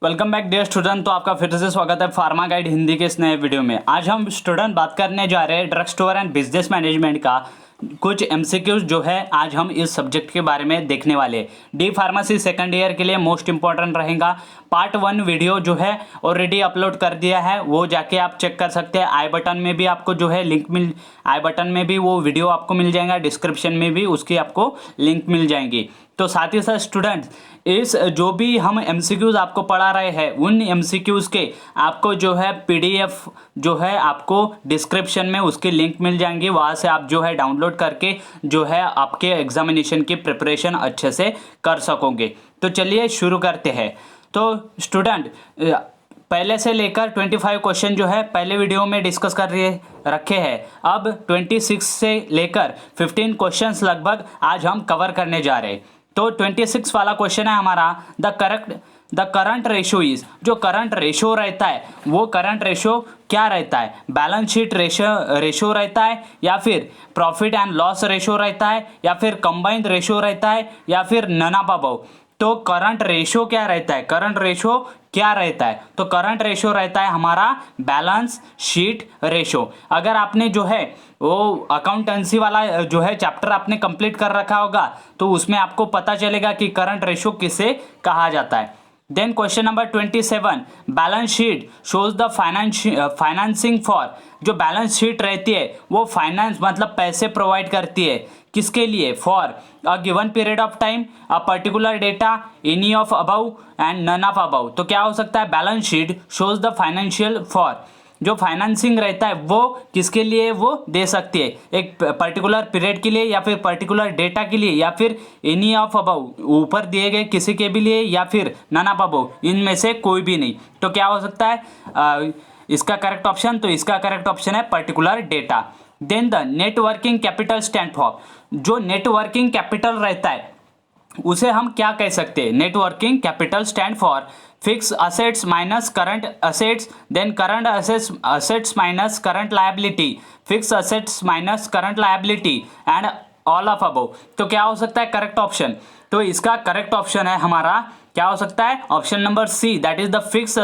Welcome back dear student. तो आपका फिर से स्वागत है फार्मा गाइड हिंदी के इस नए वीडियो में। आज हम स्टूडेंट बात करने जा रहे हैं drug store and business management का कुछ एमसीक्यूज जो है आज हम इस सब्जेक्ट के बारे में देखने वाले हैं। डी फार्मेसी सेकंड ईयर के लिए मोस्ट इंपॉर्टेंट रहेगा। पार्ट 1 वीडियो जो है ऑलरेडी अपलोड कर दिया है, वो जाके आप चेक कर सकते हैं। आई बटन में भी आपको जो है लिंक आई बटन में भी वो वीडियो आपको मिल जाएगा, डिस्क्रिप्शन में भी उसकी आपको लिंक मिल जाएंगी। तो साथ ही साथ स्टूडेंट्स इस जो भी हम एमसीक्यूज आपको पढ़ा रहे हैं उन एमसीक्यूज के आपको जो है पीडीएफ जो है आपको डिस्क्रिप्शन में उसकी लिंक मिल जाएंगी, वहाँ से आप जो है डाउनलोड करके जो है आपके एग्जामिनेशन की प्रिपरेशन अच्छे से कर सकोगे। तो चलिए शुरू करते हैं। तो स्टूडेंट पहले से लेकर 25 क्वेश्चन जो है पहले वीडियो में डिस्कस कर रखे हैं। अब 26 से लेकर 15 क्वेश्चंस लगभग आज हम कवर करने जा रहे हैं। तो 26 वाला क्वेश्चन है हमारा द करंट रेशो इज। जो करंट रेशो रहता है वो करंट रेशो क्या रहता है? बैलेंस शीट रेशो रहता है, या फिर प्रॉफिट एंड लॉस रेशो रहता है, या फिर कंबाइंड रेशो रहता है, या फिर नन ऑफ अबव। तो करंट रेशो क्या रहता है? करंट रेशो क्या रहता है? तो करंट रेशो रहता है हमारा बैलेंस शीट रेशो। अगर आपने जो है वो अकाउंटेंसी वाला जो है चैप्टर आपने कंप्लीट कर रखा होगा तो उसमें आपको पता चलेगा कि करंट रेशो किसे कहा जाता है। Then question number 27, balance sheet shows the financing for. जो बैलेंस शीट रहती है वो फाइनेंस मतलब पैसे प्रोवाइड करती है किसके लिए? For a given period of time, a particular data, any of above and none of above. तो क्या हो सकता है? Balance sheet shows the financial for. जो फाइनेंसिंग रहता है वो किसके लिए वो दे सकती है? एक पर्टिकुलर पीरियड के लिए, या फिर पर्टिकुलर डेटा के लिए, या फिर एनी ऑफ अबव ऊपर दिए गए किसी के भी लिए, या फिर नन ऑफ अबव, इनमें से कोई भी नहीं। तो क्या हो सकता है इसका करेक्ट ऑप्शन? तो इसका करेक्ट ऑप्शन है particular data. Then the networking capital stand for. जो नेटवर्किंग कैपिटल रहता है उसे हम क्या कह सकते हैं? Networking capital stand for fix assets minus current assets, then current assets minus current liability, fix assets minus current liability and all of above. तो क्या हो सकता है करेक्ट ऑप्शन? तो इसका करेक्ट ऑप्शन है हमारा क्या हो सकता है? Option number C, that is the fix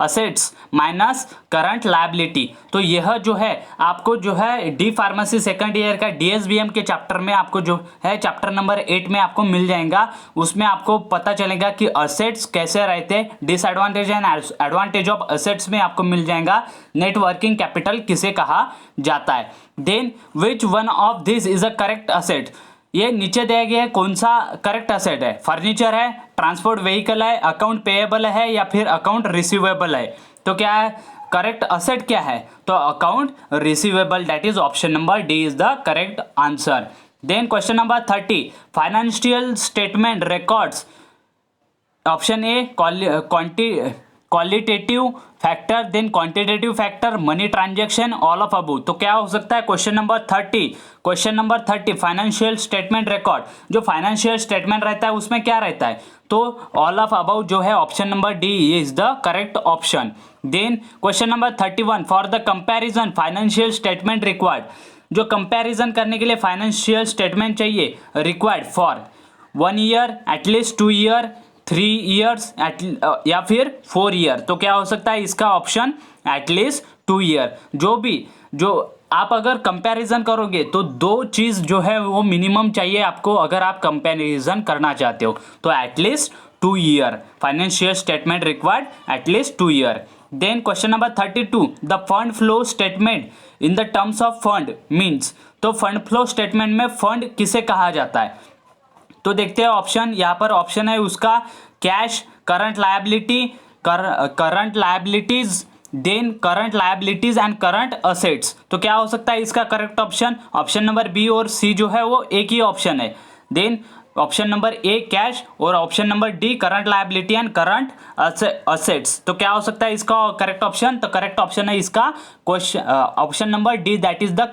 assets minus current liability. तो यह जो है आपको जो है डी फार्मेसी सेकंड ईयर का डीएसबीएम के चैप्टर में आपको जो है चैप्टर नंबर 8 में आपको मिल जाएगा। उसमें आपको पता चलेगा कि असेट्स कैसे रहते हैं, disadvantage and advantage of assets में आपको मिल जाएगा नेटवर्किंग कैपिटल किसे कहा जाता है। Then which one of this is a correct asset. ये नीचे दिया गया है कौन सा करेक्ट असेट है? फर्नीचर है, ट्रांसपोर्ट व्हीकल है, अकाउंट पेएबल है, या फिर अकाउंट रिसीवेबल है। तो क्या है करेक्ट असेट? क्या है? तो account receivable, that is option number D is the correct answer. Then question number 30, financial statement records. Option A qualitative factor, then quantitative factor, money transaction, all of above. तो क्या हो सकता है question number 30 financial statement record. जो financial statement रहता है उसमें क्या रहता है? तो ऑल ऑफ अबव जो है option number D is the correct option. Then question number 31, for the comparison financial statement required. जो कंपैरिजन करने के लिए फाइनेंशियल स्टेटमेंट चाहिए required for 1 year, at least 2 year, 3 years या फिर 4 ईयर। तो क्या हो सकता है इसका ऑप्शन? At least 2 year. जो आप अगर कंपैरिजन करोगे तो दो चीज जो है वो मिनिमम चाहिए आपको अगर आप कंपैरिजन करना चाहते हो। तो at least 2 year, financial statement required at least 2 year. Then question number 32, the fund flow statement in the terms of fund means. तो फंड फ्लो स्टेटमेंट में फंड किसे कहा जाता है? तो देखते हैं ऑप्शन। यहाँ पर ऑप्शन है उसका cash, current liabilities, then current liabilities and current assets. तो क्या हो सकता है इसका correct option? Option number B और सी जो है वो एक ही ऑप्शन है। Then option number A cash और option number D current liability and current assets. तो क्या हो सकता है इसका करेक्ट ऑप्शन? तो करेक्ट ऑप्शन है इसका question option number D, that is the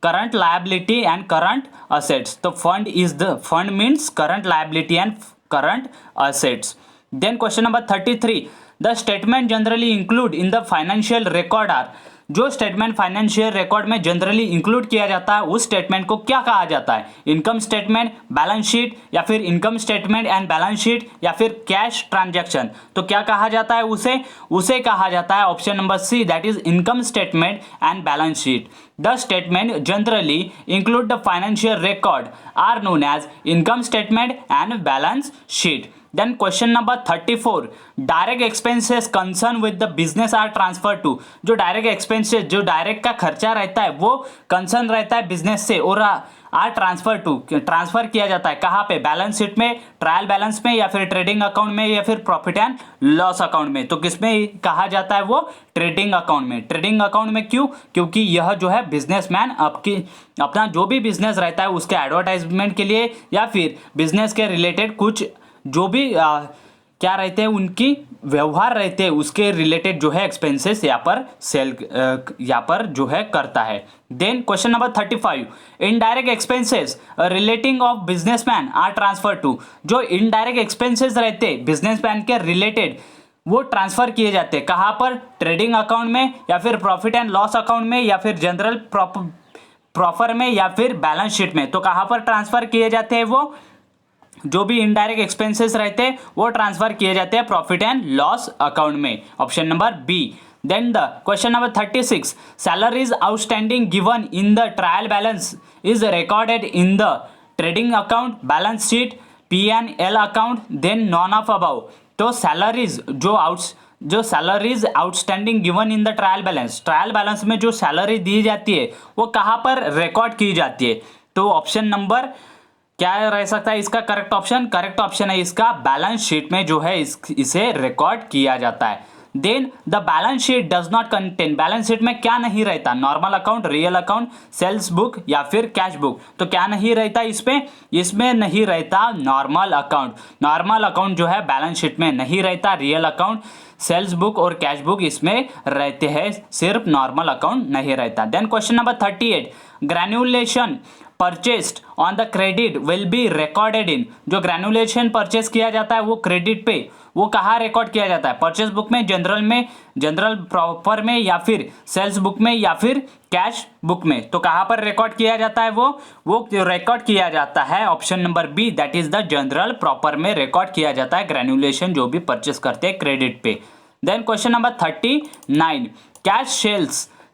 current liability and current assets. तो fund means current liability and current assets. Then question number 33, the statement generally include in the financial record are। जो statement financial record में generally include किया जाता है उस statement को क्या कहा जाता है? इनकम स्टेटमेंट, बैलेंस शीट, या फिर income statement and balance sheet, या फिर कैश ट्रांजैक्शन। तो क्या कहा जाता है उसे कहा जाता है option number C, that is income statement and balance sheet. The statement generally include the financial record are known as income statement and balance sheet. Then question number 34, direct expenses concern with the business are transfer to. जो direct expenses, जो direct का खर्चा रहता है वो concern रहता है business से और आर ट्रांसफर टू, ट्रांसफर किया जाता है कहाँ पे? बैलेंस शीट में, ट्रायल बैलेंस में, या फिर ट्रेडिंग अकाउंट में, या फिर प्रॉफिट एंड लॉस अकाउंट में। तो किसमें कहा जाता है? वो ट्रेडिंग अकाउंट में। ट्रेडिंग अकाउंट में क्यों? क्योंकि यह जो है बिजनेसमैन अपना जो भी बिजनेस रहता है उसके एडवर्टाइजमेंट के लिए या फिर बिजनेस के रिलेटेड कुछ जो भी क्या रहते हैं उनकी व्यवहार रहते हैं उसके रिलेटेड जो है एक्सपेंसेस यहाँ पर जो है करता है। Then question number 35, indirect expenses relating of businessman are transfer to. जो इनडायरेक्ट एक्सपेंसेस रहते हैं बिजनेसमैन के रिलेटेड वो ट्रांसफर किए जाते हैं कहाँ पर? ट्रेडिंग अकाउंट में, या फिर प्रॉफिट एंड लॉस अकाउंट में, या फिर जनरल प्रॉफर में, या फिर बैलेंस शीट में। तो कहाँ पर ट्रांसफर किए जाते हैं? वो जो भी इनडायरेक्ट एक्सपेंसेस रहते हैं वो ट्रांसफर किए जाते हैं प्रॉफिट एंड लॉस अकाउंट में, option number B. Then the question number 36, salaries outstanding given in the trial balance is recorded in the trading account, balance sheet, P&L account, then none of above. तो salaries जो salaries outstanding given in the trial balance में जो salary दी जाती है वो कहाँ पर record की जाती है? तो ऑप्शन नंबर क्या रह सकता है इसका करेक्ट ऑप्शन? करेक्ट ऑप्शन है इसका बैलेंस शीट में जो है इसे रिकॉर्ड किया जाता है। Then the balance sheet does not contain, balance sheet में क्या नहीं रहता? Normal account, real account, sales book, या फिर कैश बुक। तो क्या नहीं रहता इसमें नहीं रहता नॉर्मल अकाउंट। नॉर्मल अकाउंट जो है बैलेंस शीट में नहीं रहता, रियल अकाउंट, सेल्स बुक और कैश बुक इसमें रहते हैं, सिर्फ नॉर्मल अकाउंट नहीं रहता। Then question number 38, granulation purchased on the credit will be recorded in. जो ग्रेन्युलेशन परचेस किया जाता है वो क्रेडिट पे वो कहाँ रिकॉर्ड किया जाता है? परचेस बुक में, जनरल प्रॉपर में, या फिर सेल्स बुक में, या फिर कैश बुक में। तो कहाँ पर रिकॉर्ड किया जाता है? वो रिकॉर्ड किया जाता है option number B, that is the journal proper में रिकॉर्ड किया जाता है ग्रेन्युलेशन जो भी परचेस करते हैं क्रेडिट पे। Then question number 39,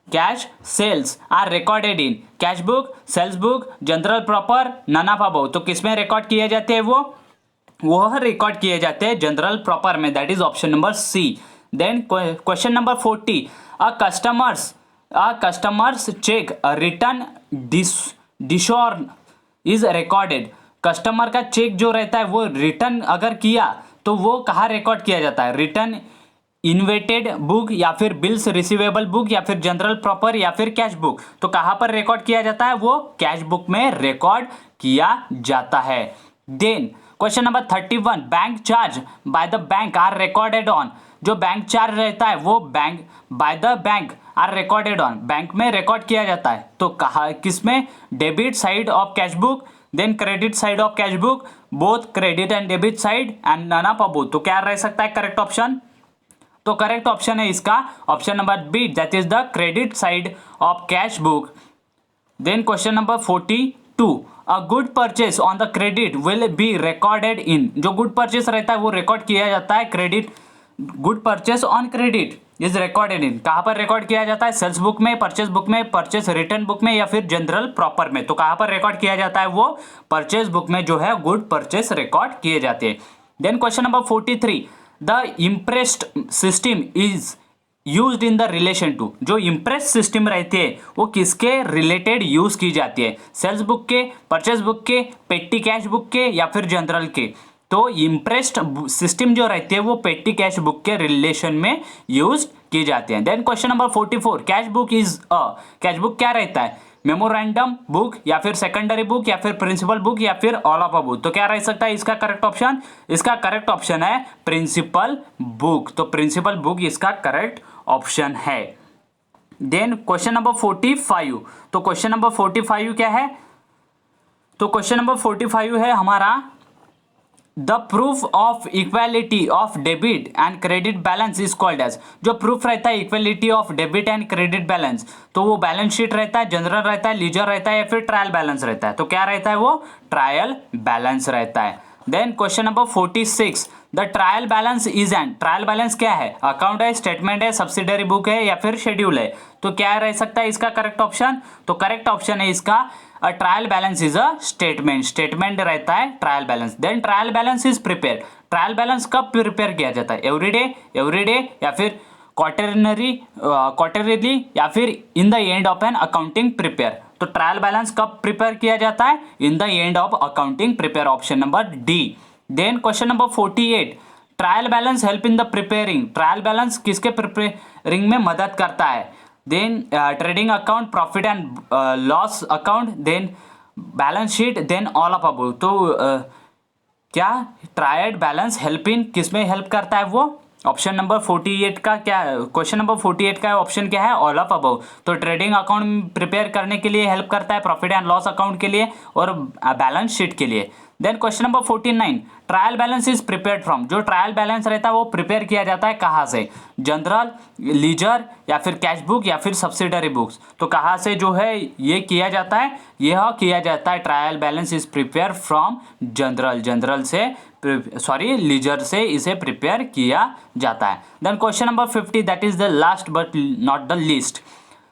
cash sales are recorded in cash book, sales book, journal proper, none of above. तो किसमें रिकॉर्ड किए जाते हैं? वो रिकॉर्ड किए जाते हैं जनरल प्रॉपर में, that is option number C. Then question number 40, a customers cheque return dishonoured is recorded. Customer का चेक जो रहता है वो रिटर्न अगर किया तो वो कहाँ रिकॉर्ड किया जाता है? रिटर्न इन्वेटेड बुक, या फिर बिल्स रिसीवेबल बुक, या फिर जनरल प्रॉपर, या फिर कैश बुक। तो कहाँ पर रिकॉर्ड किया जाता है? वो कैश बुक में रिकॉर्ड किया जाता है। Then question number 31, bank charge by the bank are recorded on. जो बैंक चार्ज रहता है वो by the bank are recorded on, bank में रिकॉर्ड किया जाता है। तो कहाँ किसमें? Debit side of cash book, then credit side of cash book, both credit and debit side, and none of both. तो क्या रह सकता है करेक्ट ऑप्शन? तो करेक्ट ऑप्शन है इसका option number B, that is the credit side of cash book. Then question number 42, a good purchase on the credit will be recorded in. जो good purchase रहता है वो रिकॉर्ड किया जाता है credit, good purchase on credit is recorded इन। कहाँ पर record किया जाता है? सेल्स बुक में, परचेस बुक में, परचेस रिटर्न बुक में, या फिर जनरल प्रॉपर में। तो कहाँ पर रिकॉर्ड किया जाता है? वो परचेस बुक में जो है गुड परचेस रिकॉर्ड किए जाते हैं। Then question number 43, the impressed system is used in the relation to. जो इम्प्रेस सिस्टम रहती है वो किसके रिलेटेड यूज की जाती है? सेल्स बुक के, परचेस बुक के, पेटी कैश बुक के, या फिर जनरल के। तो इम्प्रेस्ड सिस्टम जो रहती है वो पेटी कैश बुक के रिलेशन में यूज की जाती है। Then question number 44, cash book is a. Cash book क्या रहता है? मेमोरेंडम बुक, या फिर सेकेंडरी बुक, या फिर प्रिंसिपल बुक, या फिर ऑल ऑफ अ बुक। तो क्या रह सकता है इसका करेक्ट ऑप्शन? इसका करेक्ट ऑप्शन है प्रिंसिपल बुक। तो प्रिंसिपल बुक इसका करेक्ट ऑप्शन है। देन क्वेश्चन नंबर 45, तो क्वेश्चन नंबर 45 क्या है? तो क्वेश्चन नंबर 45 है हमारा the proof of equality of debit and credit balance is called as. जो प्रूफ रहता है equality of debit and credit balance, तो वो बैलेंस शीट रहता है, जनरल रहता है, लीजर रहता है या फिर ट्रायल बैलेंस रहता है। तो क्या रहता है वो? ट्रायल बैलेंस रहता है। Then question number 46, the trial balance is and. Trial balance क्या है? अकाउंट है, स्टेटमेंट है, सब्सिडरी बुक है या फिर शेड्यूल है। तो क्या रह सकता है इसका करेक्ट ऑप्शन? तो करेक्ट ऑप्शन है इसका a trial balance is a statement. Statement रहता है trial balance. Then trial balance is prepare. Trial balance कब प्रिपेयर किया जाता है? एवरीडे या फिर क्वार्टरली या फिर in the end of an accounting prepare. तो ट्रायल बैलेंस कब प्रिपेयर किया जाता है? In the end of accounting prepare, option number D. Then question number 48, trial balance help in the preparing. Trial balance किसके preparing में मदद करता है? Then trading account, profit and loss account, then balance sheet, then all of above. तो क्या trial balance help in किस में help करता है वो? ऑप्शन नंबर 48 का क्या, क्वेश्चन नंबर 48 का ऑप्शन क्या है? All of above. तो ट्रेडिंग अकाउंट प्रिपेयर करने के लिए हेल्प करता है, प्रॉफिट एंड लॉस अकाउंट के लिए और बैलेंस शीट के लिए। Then question number 49, trial balance is prepared from. जो ट्रायल बैलेंस रहता है वो प्रिपेयर किया जाता है कहाँ से? जनरल, लीजर या फिर कैश बुक या फिर सब्सिडरी बुक्स। तो कहाँ से जो है ये किया जाता है? यह किया जाता है trial balance is prepare from journal से लीजर से इसे प्रिपेयर किया जाता है। Then question number 50, that is the last but not the least,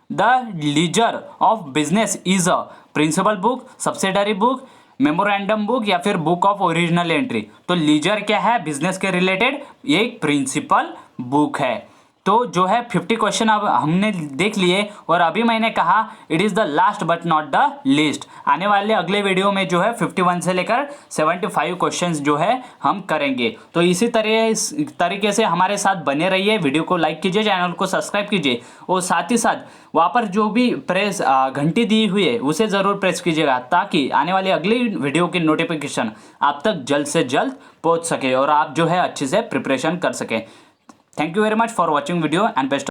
the ledger of business is a principal book, subsidiary book, memorandum book या फिर book of original entry. तो ledger क्या है? बिजनेस के रिलेटेड ये एक प्रिंसिपल बुक है। तो जो है 50 क्वेश्चन अब हमने देख लिए और अभी मैंने कहा it is the last but not the least. आने वाले अगले वीडियो में जो है 51 से लेकर 75 क्वेश्चंस जो है हम करेंगे। तो इसी तरीके से हमारे साथ बने रहिए, वीडियो को लाइक कीजिए, चैनल को सब्सक्राइब कीजिए और साथ ही साथ वहाँ पर जो भी प्रेस घंटी दी हुई है उसे ज़रूर प्रेस कीजिएगा ताकि आने वाली अगली वीडियो की नोटिफिकेशन आप तक जल्द से जल्द पहुँच सके और आप जो है अच्छे से प्रिपरेशन कर सकें। Thank you very much for watching video and best